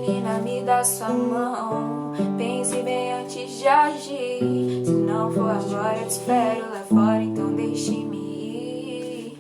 menina, me dá sua mão. Pense bem antes de agir. Se não for agora, eu te espero lá fora, então deixe-me ir.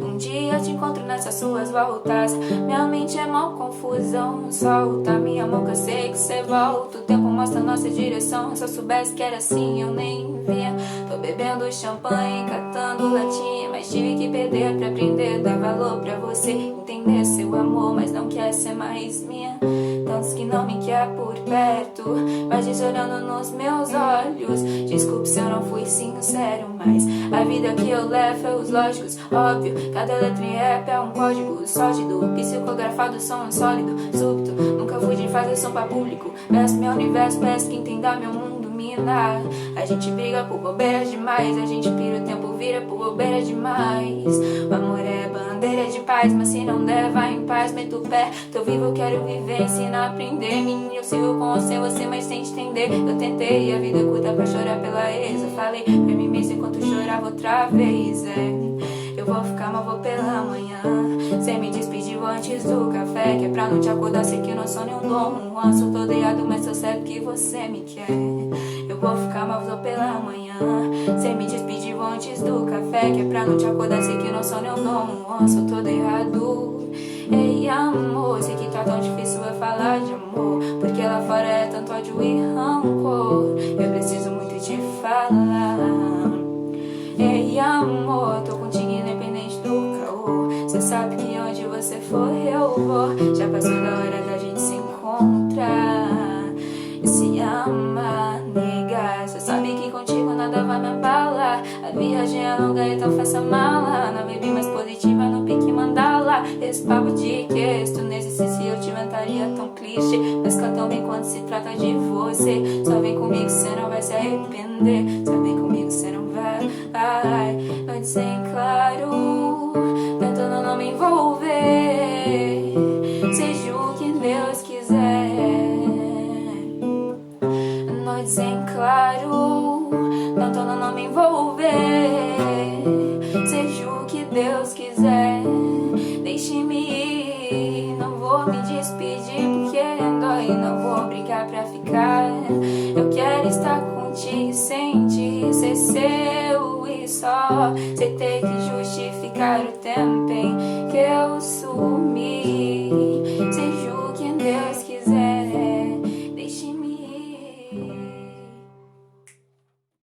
Um dia te encontro nessas suas voltas. Minha mente é mó confusão. Solta minha mão que eu sei que cê volta. O tempo mostra nossa direção. Se eu soubesse que era assim, eu nem vinha. Tô bebendo champanhe, catando latinha, mas tive que perder pra aprender. Dar valor pra você, entender seu amor, mas não quer ser mais minha. Tantos que não me quer por perto, mas diz olhando nos meus olhos. Desculpe se eu não fui sincero, mas a vida que eu levo é os lógicos. Óbvio, cada letra em rap é um código sólido, psicografado, som sólido, súbito. Nunca fui de fazer som pra público. Peço meu universo, peço que entenda meu mundo, mina. A gente briga por bobeiras demais, a gente pira, o tempo vira por bobeiras demais. O amor é bandeira de paz, mas se não der, vai em paz, meto o pé. Tô vivo, eu quero viver, ensina a aprender. Menino, eu sigo com você mais sem entender. Eu tentei, a vida é curta pra chorar pela ex. Eu falei pra mim mesmo enquanto chorava outra vez, Eu vou ficar, mas vou pela manhã. Cê me despediu antes do café, que é pra não te acordar, sei que não sou nenhum dom Juan. Sou todo errado, mas eu sei que você me quer. Eu vou ficar, mas vou pela manhã. Cê me despediu antes do café, que é pra não te acordar, sei que não sou nenhum dom Juan. Sou todo errado. Ei, amor, sei que tá tão difícil eu falar de amor, porque lá fora é tanto ódio e rancor. Eu preciso muito te falar. Ei, amor, tô contigo independente do caô. Cê sabe que onde você for eu vou. Já passou da hora da gente se encontrar e se amar, nega. Cê sabe que contigo nada vai me abalar. A viagem é longa, então faça mala. Na vibe mais positiva, no pique mandala. Esse papo de que tu nesse se eu te inventaria tão clichê, mas canta bem quando se trata de você. Só vem comigo, cê não vai se arrepender. Só vem comigo, cê não vai. Noite sem claro, tentando não me envolver. Seja o que Deus quiser. Noites em claro, tentando não me envolver. Seja o que Deus quiser. Deixe-me ir, não vou me despedir porque dói. Não vou brigar pra ficar. Eu quero estar contigo sem te ser seu e só. Cê tem que justificar o tempo